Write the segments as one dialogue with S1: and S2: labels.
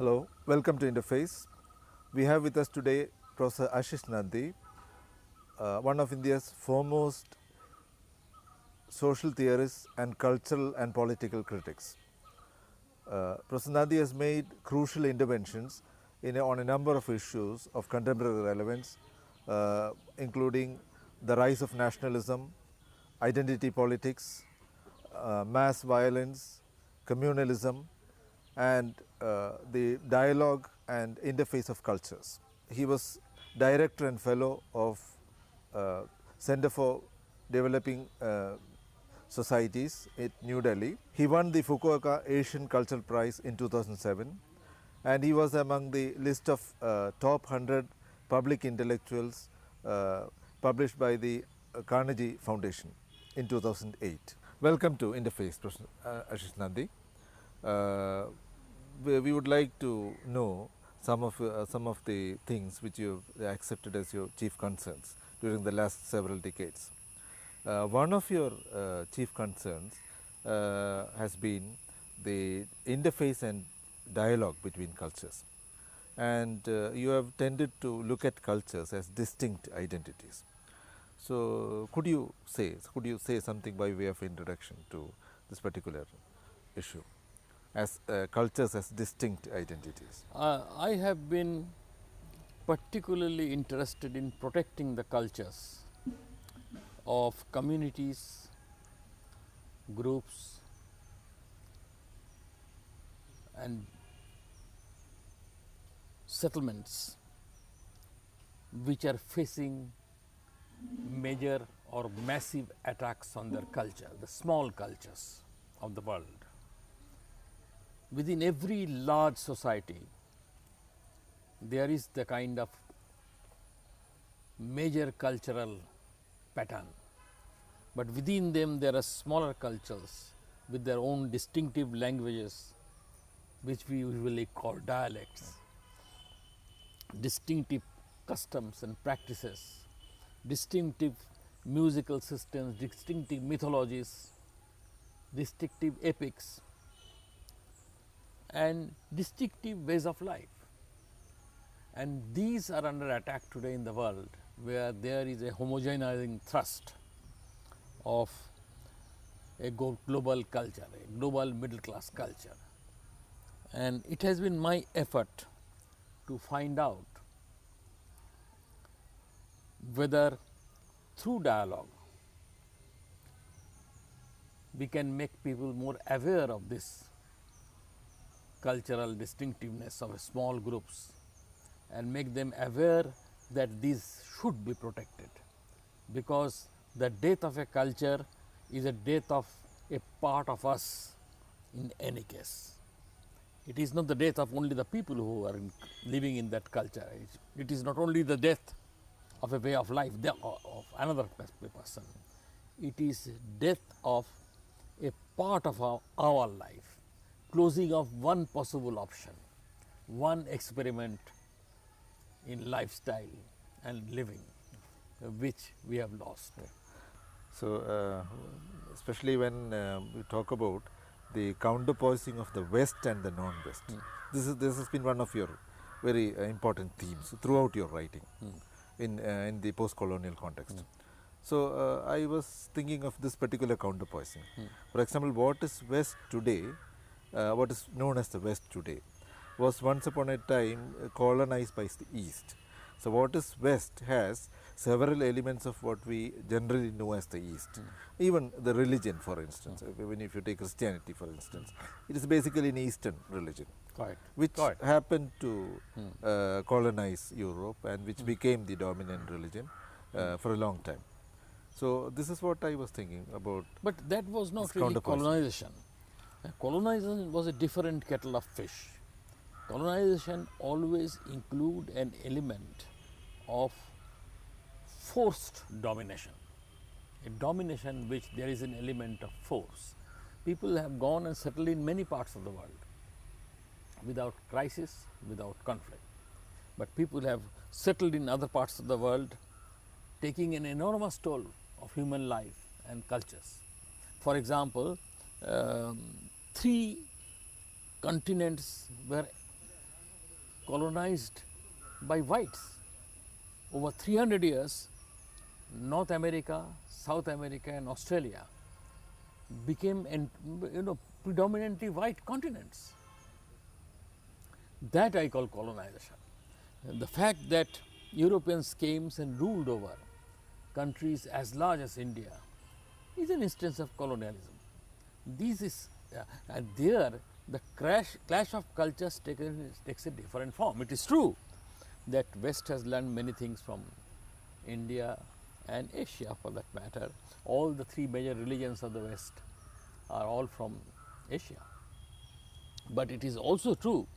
S1: Hello, welcome to Interface. We have with us today Professor Ashish Nandy, one of India's foremost social theorists and cultural and political critics. Professor Nandi has made crucial interventions on a number of issues of contemporary relevance, including the rise of nationalism, identity politics, mass violence, communalism, and the dialogue and interface of cultures. He was director and fellow of Center for Developing Societies at New Delhi. He won the Fukuoka Asian Cultural Prize in 2007, and he was among the list of top 100 public intellectuals published by the Carnegie Foundation in 2008. Welcome to Interface, Professor Ashish Nandy. We would like to know some of the things which you accepted as your chief concerns during the last several decades. One of your chief concerns has been the interface and dialogue between cultures, and you have tended to look at cultures as distinct identities. So, could you say something by way of introduction to this particular issue, as cultures as distinct identities?
S2: I have been particularly interested in protecting the cultures of communities, groups, and settlements which are facing major or massive attacks on their culture, the small cultures of the world. Within every large society, there is the kind of major cultural pattern, but within them there are smaller cultures with their own distinctive languages, which we usually call dialects, distinctive customs and practices, distinctive musical systems, distinctive mythologies, distinctive epics, and distinctive ways of life. And these are under attack today in the world, where there is a homogenizing thrust of a global culture, a global middle class culture. And it has been my effort to find out whether through dialogue we can make people more aware of this cultural distinctiveness of small groups and make them aware that these should be protected, because the death of a culture is a death of a part of us in any case. It is not the death of only the people who are living in that culture. It is not only the death of a way of life of another person. It is death of a part of our life, closing of one possible option, one experiment in lifestyle and living, which we have lost.
S1: So, especially when we talk about the counterpoising of the West and the non-West, this has been one of your very important themes throughout your writing in the post-colonial context. So, I was thinking of this particular counterpoising. For example, what is West today, what is known as the West today, was once upon a time colonized by the East. So, what is West has several elements of what we generally know as the East. Even the religion, for instance, if you take Christianity, for instance, it is basically an Eastern religion, which happened to colonize Europe and which became the dominant religion for a long time. So, this is what I was thinking about.
S2: But that was not really colonization. Colonization was a different kettle of fish. Colonization always include an element of forced domination, a domination which there is an element of force. People have gone and settled in many parts of the world without crisis, without conflict. But people have settled in other parts of the world, taking an enormous toll of human life and cultures. For example, 3 continents were colonized by whites. Over 300 years, North America, South America and Australia became predominantly white continents. That I call colonization. The fact that Europeans came and ruled over countries as large as India is an instance of colonialism. This is and there the clash of cultures takes a different form. It is true that West has learned many things from India and Asia for that matter. All the three major religions of the West are all from Asia. But it is also true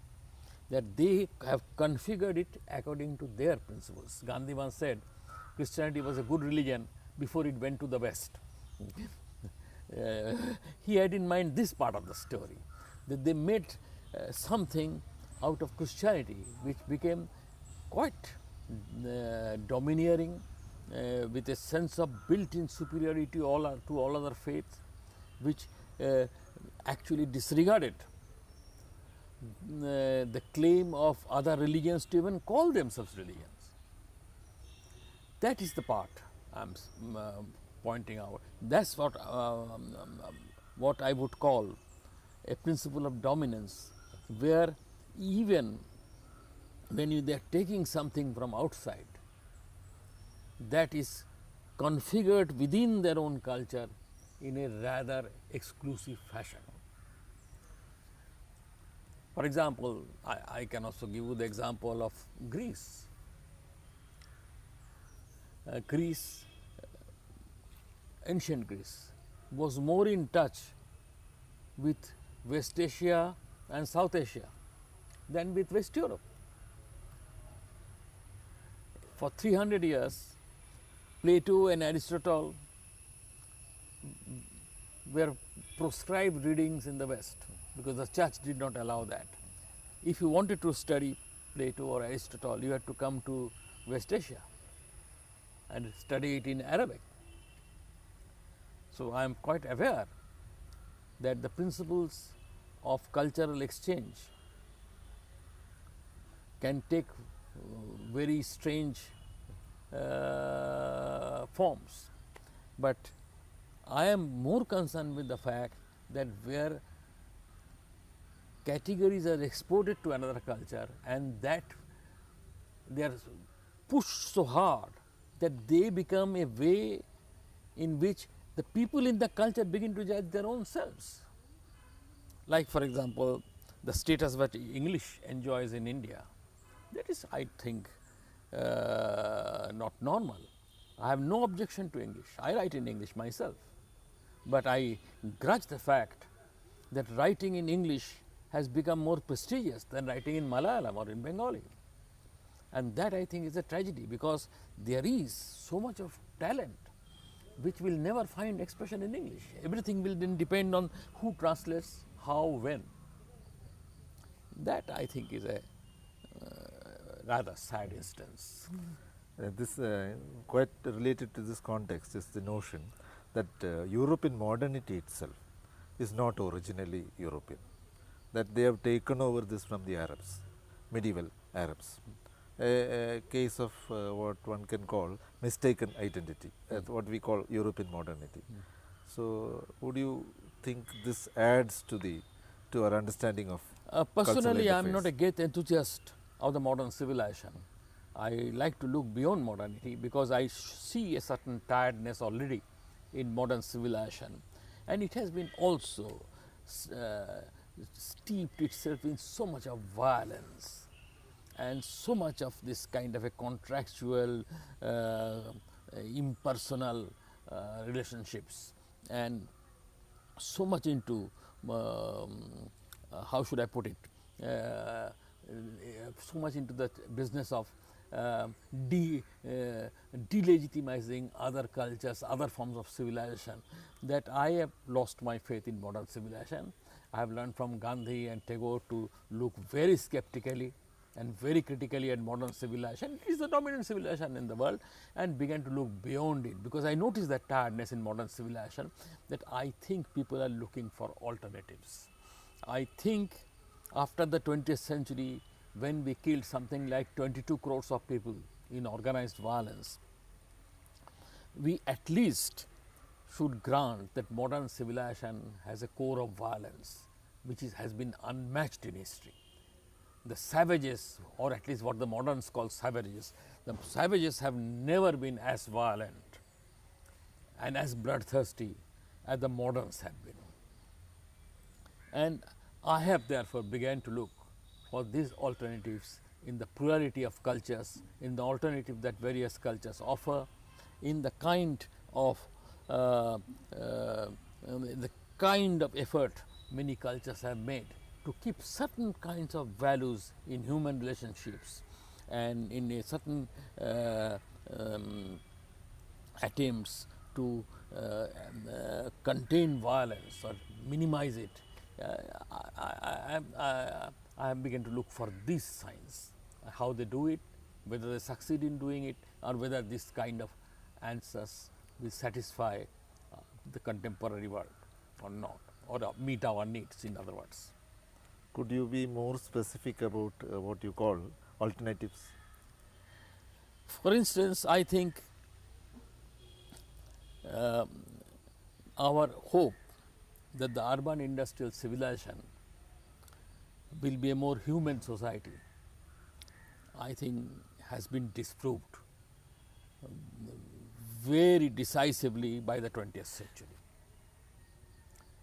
S2: that they have configured it according to their principles. Gandhi once said Christianity was a good religion before it went to the West. He had in mind this part of the story, that they made something out of Christianity which became quite domineering, with a sense of built-in superiority to all other faiths, which actually disregarded the claim of other religions to even call themselves religions. That is the part I am pointing out. That is what I would call a principle of dominance, where even when they are taking something from outside, that is configured within their own culture in a rather exclusive fashion. For example, I can also give you the example of Greece. Ancient Greece was more in touch with West Asia and South Asia than with West Europe. For 300 years, Plato and Aristotle were proscribed readings in the West, because the church did not allow that. If you wanted to study Plato or Aristotle, you had to come to West Asia and study it in Arabic. So, I am quite aware that the principles of cultural exchange can take very strange forms, but I am more concerned with the fact that where categories are exported to another culture and that they are pushed so hard that they become a way in which the people in the culture begin to judge their own selves. Like for example, the status that English enjoys in India, that is, I think, not normal. I have no objection to English. I write in English myself, but I grudge the fact that writing in English has become more prestigious than writing in Malayalam or in Bengali. And that I think is a tragedy, because there is so much of talent which will never find expression in English. Everything will then depend on who translates, how, when. That I think is a rather sad instance.
S1: This quite related to this context is the notion that European modernity itself is not originally European, that they have taken over this from the Arabs, medieval Arabs. A case of what one can call mistaken identity, that's what we call European modernity. So, would you think this adds to our understanding of
S2: personally, I am not a great enthusiast of the modern civilization. I like to look beyond modernity, because I see a certain tiredness already in modern civilization, and it has been also steeped itself in so much of violence and so much of this kind of a contractual, impersonal relationships, and so much into how should I put it, so much into the business of delegitimizing other cultures, other forms of civilization, that I have lost my faith in modern civilization. I have learned from Gandhi and Tagore to look very skeptically and very critically at modern civilization. It is the dominant civilization in the world, and began to look beyond it, because I noticed that tiredness in modern civilization, that I think people are looking for alternatives. I think after the 20th century, when we killed something like 22 crores of people in organized violence, we at least should grant that modern civilization has a core of violence which has been unmatched in history. The savages, or at least what the moderns call savages, the savages have never been as violent and as bloodthirsty as the moderns have been. And I have therefore begun to look for these alternatives in the plurality of cultures, in the alternative that various cultures offer, in the kind of effort many cultures have made to keep certain kinds of values in human relationships, and in a certain attempts to contain violence or minimize it. I have begun to look for these signs, how they do it, whether they succeed in doing it, or whether this kind of answers will satisfy the contemporary world or not, or meet our needs, in other words.
S1: Could you be more specific about what you call alternatives?
S2: For instance, I think our hope that the urban industrial civilization will be a more human society, I think has been disproved very decisively by the 20th century.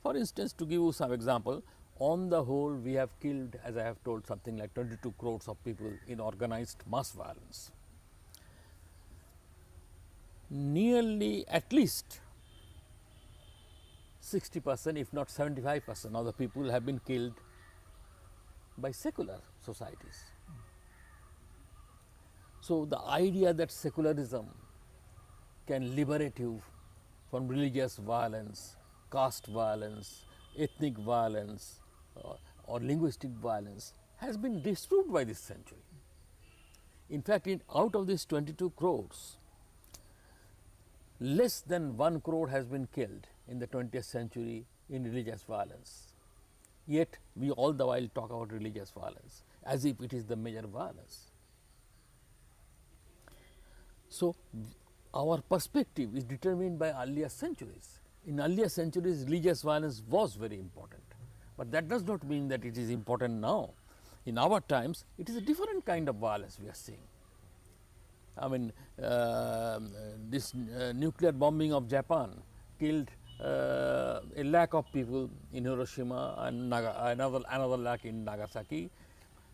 S2: For instance, to give you some example, on the whole we have killed, as I have told, something like 22 crores of people in organized mass violence. Nearly at least 60%, if not 75% of the people have been killed by secular societies. So, the idea that secularism can liberate you from religious violence, caste violence, ethnic violence, or linguistic violence has been disproved by this century. In fact, out of these 22 crores, less than 1 crore has been killed in the 20th century in religious violence. Yet, we all the while talk about religious violence as if it is the major violence. So, our perspective is determined by earlier centuries. In earlier centuries, religious violence was very important, but that does not mean that it is important now. In our times, it is a different kind of violence we are seeing. I mean, this nuclear bombing of Japan killed a lakh of people in Hiroshima and another lakh in Nagasaki,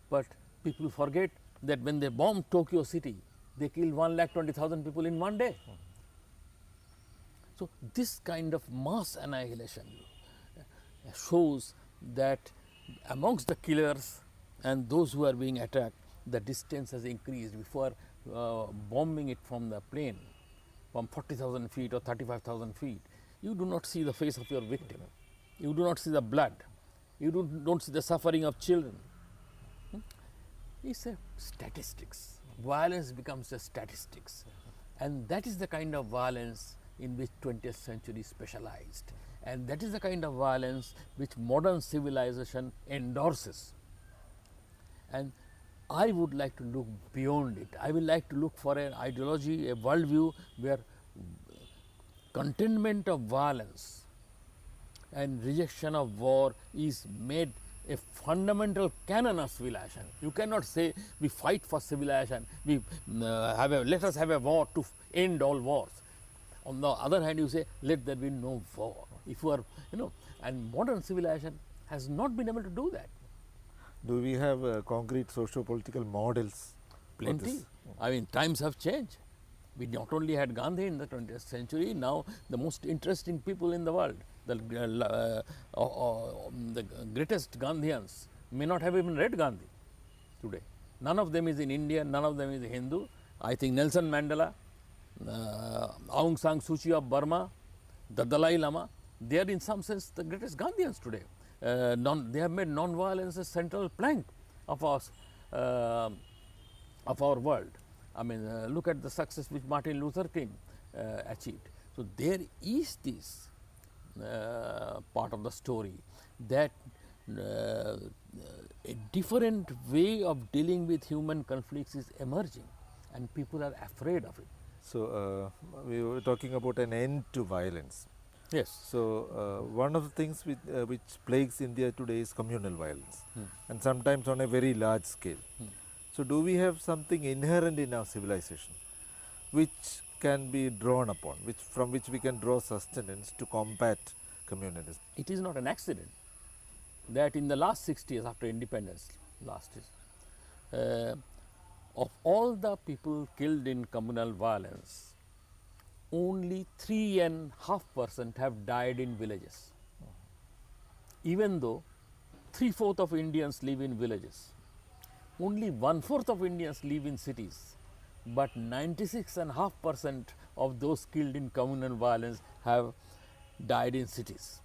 S2: but people forget that when they bombed Tokyo city, they killed 1,20,000 people in one day. So, this kind of mass annihilation shows that amongst the killers and those who are being attacked, the distance has increased. Before bombing it from the plane, from 40,000 feet or 35,000 feet, you do not see the face of your victim, you do not see the blood, you don't see the suffering of children. It's a statistics. Violence becomes a statistics, and that is the kind of violence in which 20th century specialized, and that is the kind of violence which modern civilization endorses. And I would like to look beyond it. I would like to look for an ideology, a worldview where containment of violence and rejection of war is made a fundamental canon of civilization. You cannot say we fight for civilization, we let us have a war to end all wars. On the other hand, you say let there be no war. If you are, and modern civilization has not been able to do that.
S1: Do we have concrete socio-political models?
S2: Plenty. I mean, times have changed. We not only had Gandhi in the 20th century, now the most interesting people in the world, the greatest Gandhians may not have even read Gandhi today. None of them is in India, none of them is a Hindu. I think Nelson Mandela, Aung San Suu Kyi of Burma, the Dalai Lama, they are in some sense the greatest Gandhians today. They have made non-violence a central plank of our world. I mean, look at the success which Martin Luther King achieved. So, there is this part of the story that a different way of dealing with human conflicts is emerging, and people are afraid of it.
S1: So, we were talking about an end to violence.
S2: Yes.
S1: So, one of the things which plagues India today is communal violence, and sometimes on a very large scale. So, do we have something inherent in our civilization which can be drawn upon, from which we can draw sustenance to combat communalism?
S2: It is not an accident that in the last 60 years after independence, of all the people killed in communal violence, only 3.5% have died in villages. Even though 3/4 of Indians live in villages, only 1/4 of Indians live in cities, but 96.5% of those killed in communal violence have died in cities.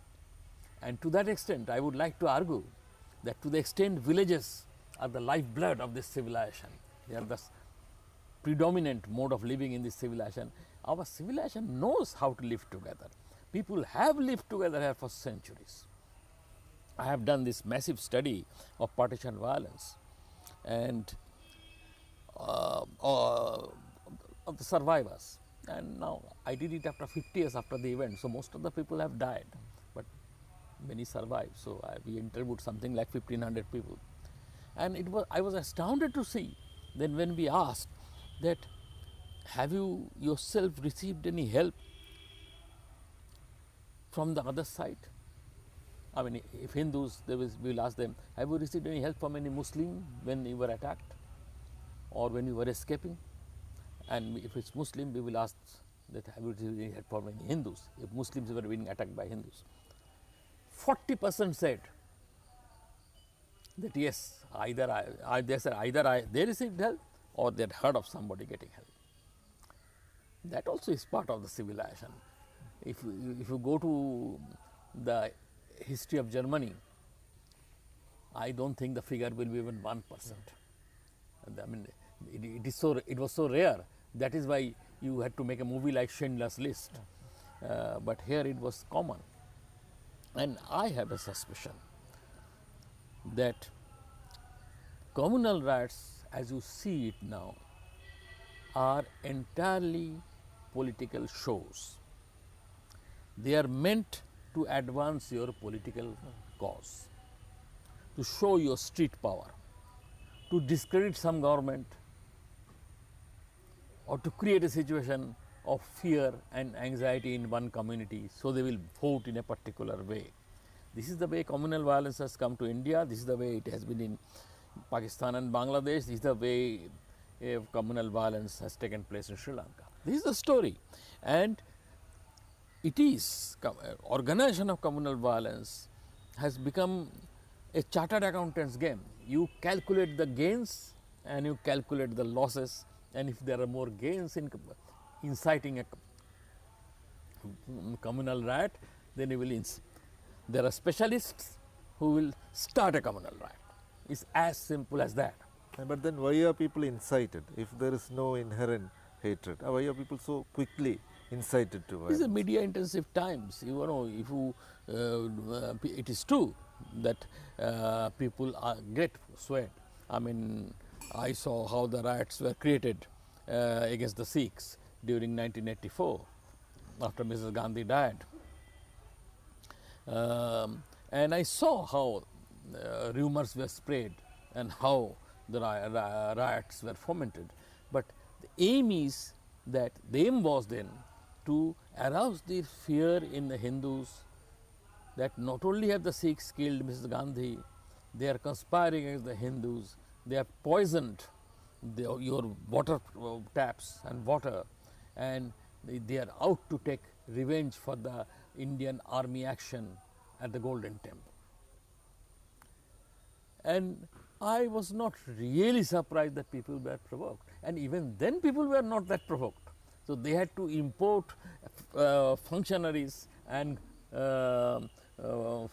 S2: And to that extent, I would like to argue that to the extent villages are the lifeblood of this civilization, they are the predominant mode of living in this civilization, our civilization knows how to live together. People have lived together here for centuries. I have done this massive study of partition violence and of the survivors, and now I did it after 50 years after the event, so most of the people have died, but many survived. So we interviewed something like 1,500 people, and I was astounded to see then when we asked that, have you yourself received any help from the other side? I mean, if Hindus, we will ask them, have you received any help from any Muslim when you were attacked or when you were escaping? And if it's Muslim, we will ask that, have you received any help from any Hindus, if Muslims were being attacked by Hindus. 40% said that yes, they received help or they had heard of somebody getting help. That also is part of the civilization. If you go to the history of Germany, I don't think the figure will be even 1%. I mean, it was so rare. That is why you had to make a movie like Schindler's List. But here it was common. And I have a suspicion that communal riots, as you see it now, are entirely political shows. They are meant to advance your political cause, to show your street power, to discredit some government, or to create a situation of fear and anxiety in one community, so they will vote in a particular way. This is the way communal violence has come to India. This is the way it has been in Pakistan and Bangladesh. This is the way communal violence has taken place in Sri Lanka. This is the story, and it is organization of communal violence has become a chartered accountant's game. You calculate the gains and you calculate the losses, and if there are more gains in inciting a communal riot, then you will there are specialists who will start a communal riot. It's as simple as that.
S1: But then why are people incited if there is no inherent hatred? Why are people so quickly incited to violence?
S2: These are media intensive times. You know, if you, it is true that people get swayed. I mean, I saw how the riots were created against the Sikhs during 1984 after Mrs. Gandhi died. And I saw how rumors were spread and how the riots were fomented. But the aim was then to arouse the fear in the Hindus that not only have the Sikhs killed Mrs. Gandhi, they are conspiring against the Hindus, they have poisoned your water taps and water, and they are out to take revenge for the Indian army action at the Golden Temple. And I was not really surprised that people were provoked, and even then people were not that provoked. So they had to import functionaries and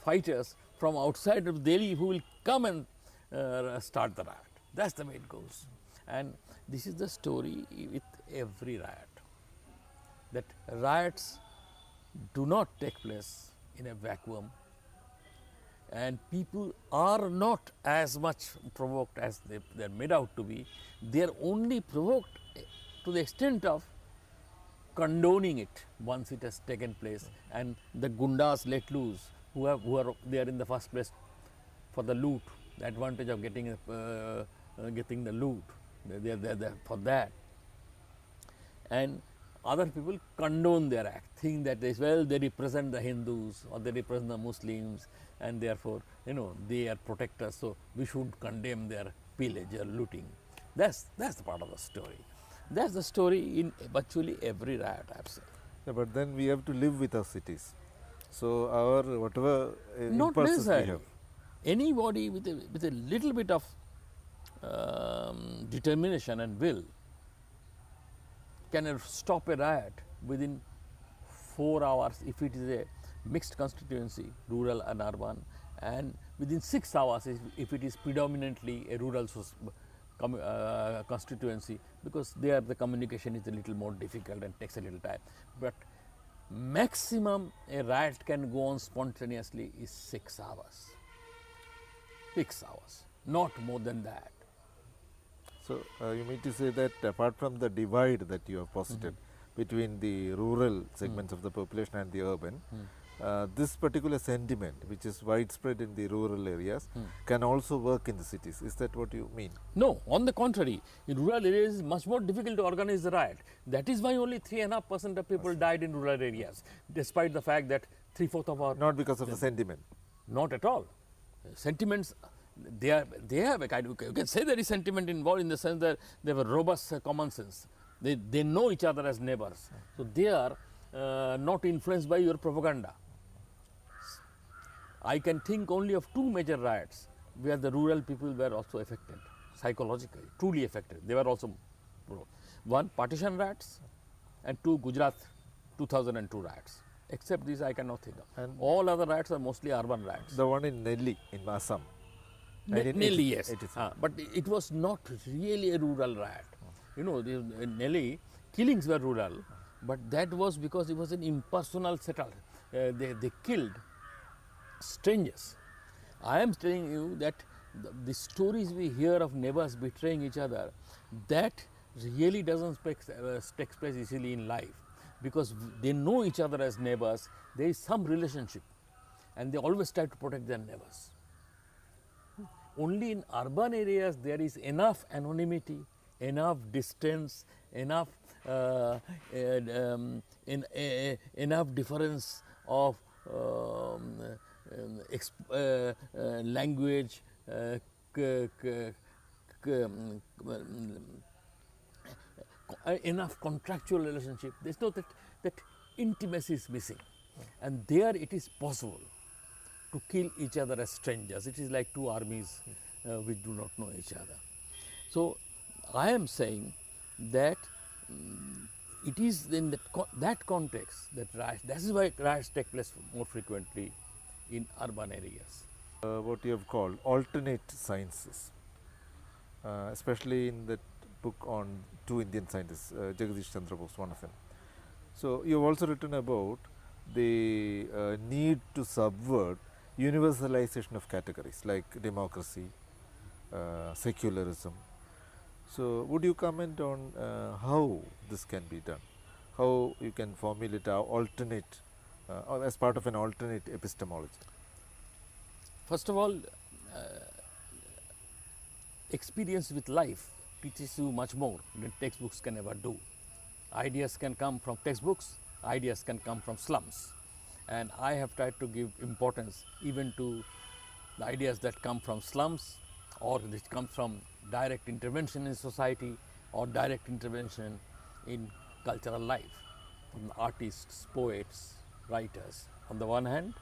S2: fighters from outside of Delhi who will come and start the riot. That's the way it goes. And this is the story with every riot, that riots do not take place in a vacuum. and people are not as much provoked as they are made out to be. They are only provoked to the extent of condoning it once it has taken place, and the gundas let loose who are there in the first place for the loot, the advantage of getting the loot, they are there for that, and other people condone their act, think that they represent the Hindus or they represent the Muslims, and therefore they are protectors, so we should condemn their pillage or looting. That's the part of the story. That's the story in virtually every riot, I have said.
S1: Yeah, but then we have to live with our cities. So our whatever
S2: Not
S1: impulses we
S2: necessarily.
S1: have.
S2: Anybody with a little bit of determination and will can stop a riot within 4 hours if it is a mixed constituency, rural and urban, and within 6 hours if it is predominantly a rural constituency, because there the communication is a little more difficult and takes a little time. But maximum a riot can go on spontaneously is 6 hours. 6 hours, not more than that.
S1: So you mean to say that apart from the divide that you have posited between the rural segments of the population and the urban, this particular sentiment, which is widespread in the rural areas, can also work in the cities. Is that what you mean?
S2: No, on the contrary, in rural areas it is much more difficult to organize the riot. That is why only 3.5% of people died in rural areas, despite the fact that 3/4 of our...
S1: Not because of the sentiment.
S2: Not at all. Sentiments, they have a kind of, you can say there is sentiment involved in the sense that they have a robust common sense. They know each other as neighbors. So they are not influenced by your propaganda. I can think only of 2 major riots where the rural people were also affected, psychologically, truly affected. They were also, one partition riots and 2 Gujarat 2002 riots. Except these I cannot think of. And all other riots are mostly urban riots.
S1: The one in Nandi in Assam.
S2: Nelly, yes. But it was not really a rural riot. In Nelly, killings were rural, but that was because it was an impersonal settlement. They killed strangers. I am telling you that the stories we hear of neighbors betraying each other, that really doesn't take place easily in life, because they know each other as neighbors, there is some relationship, and they always try to protect their neighbors. Only in urban areas there is enough anonymity, enough distance, enough enough difference of language, enough contractual relationship. There is no that intimacy is missing, and there it is possible to kill each other as strangers. It is like 2 armies which do not know each other. So I am saying that it is in that context that riots, that is why riots take place more frequently in urban areas.
S1: What you have called alternate sciences, especially in that book on 2 Indian scientists, Jagadish Chandra Bose, one of them. So you have also written about the need to subvert universalization of categories like democracy, secularism. So would you comment on how this can be done? How you can formulate an alternate, or as part of an alternate epistemology?
S2: First of all, experience with life teaches you much more than textbooks can ever do. Ideas can come from textbooks, ideas can come from slums, and I have tried to give importance even to the ideas that come from slums, or which come from direct intervention in society or direct intervention in cultural life, from artists, poets, writers on the one hand,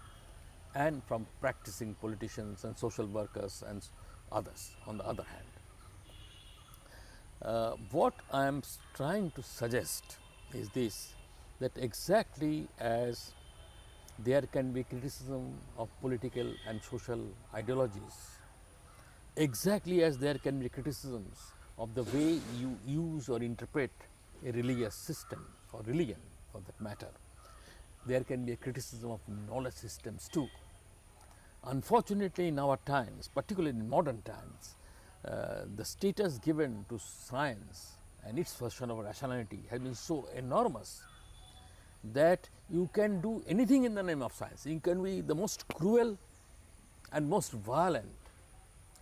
S2: and from practicing politicians and social workers and others on the other hand. What I am trying to suggest is this, that exactly as there can be criticism of political and social ideologies, exactly as there can be criticisms of the way you use or interpret a religious system or religion for that matter, there can be a criticism of knowledge systems too. Unfortunately, in our times, particularly in modern times, the status given to science and its version of rationality has been so enormous that you can do anything in the name of science. You can be the most cruel and most violent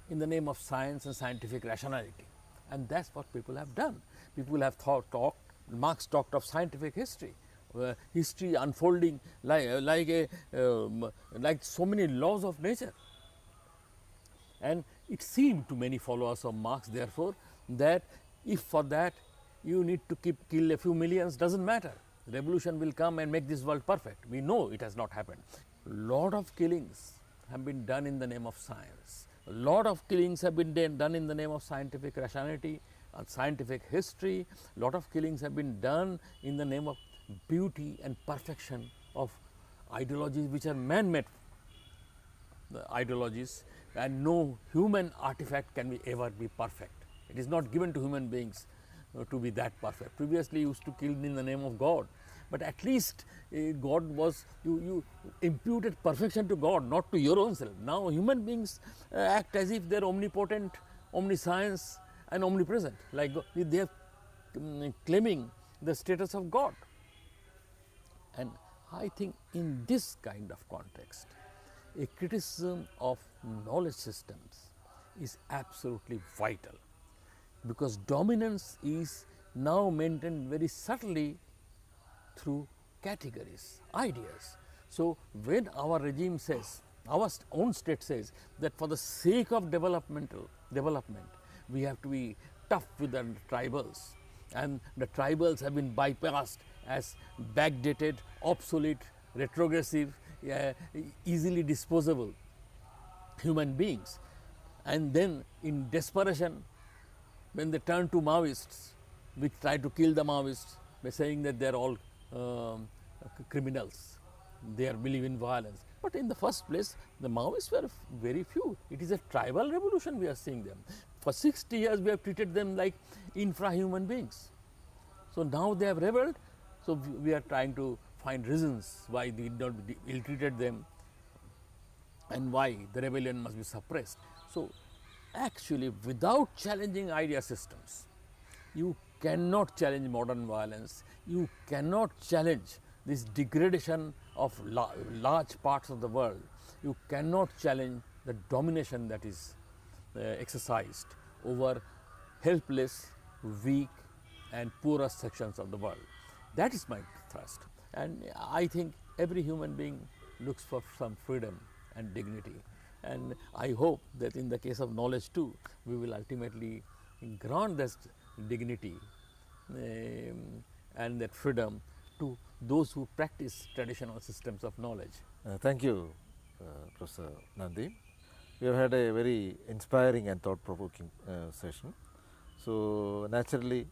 S2: in the name of science and scientific rationality. And that's what people have done. People have Marx talked of scientific history, history unfolding like so many laws of nature. And it seemed to many followers of Marx, therefore, that if for that you need to kill a few millions, doesn't matter. Revolution will come and make this world perfect. We know it has not happened. Lot of killings have been done in the name of science. A lot of killings have been done in the name of scientific rationality and scientific history. A lot of killings have been done in the name of beauty and perfection of ideologies which are man-made ideologies, and no human artifact can ever be perfect. It is not given to human beings to be that perfect. Previously used to kill in the name of God, but at least God was, you imputed perfection to God, not to your own self. Now human beings act as if they are omnipotent, omniscience and omnipresent, like they are claiming the status of God. And I think in this kind of context, a criticism of knowledge systems is absolutely vital, because dominance is now maintained very subtly through categories, ideas. So when our regime says, our own state says that for the sake of development, we have to be tough with the tribals, and the tribals have been bypassed as backdated, obsolete, retrogressive, easily disposable human beings. And then in desperation, when they turn to Maoists, which try to kill the Maoists by saying that they are all criminals, they believe in violence. But in the first place, the Maoists were very few. It is a tribal revolution we are seeing them. For 60 years we have treated them like infra-human beings. So now they have rebelled, so we are trying to find reasons why we did not ill-treated them and why the rebellion must be suppressed. So actually, without challenging idea systems, you cannot challenge modern violence, you cannot challenge this degradation of large parts of the world, you cannot challenge the domination that is exercised over helpless, weak and poorer sections of the world. That is my thrust. And I think every human being looks for some freedom and dignity. And I hope that in the case of knowledge too, we will ultimately grant this dignity and that freedom to those who practice traditional systems of knowledge.
S1: Thank you, Professor Nandi. We have had a very inspiring and thought-provoking session. So naturally,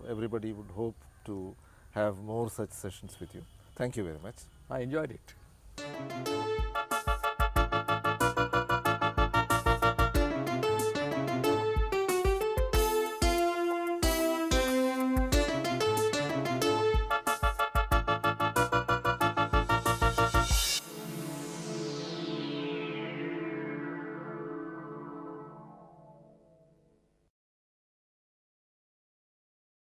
S1: everybody would hope to have more such sessions with you. Thank you very much.
S2: I enjoyed it.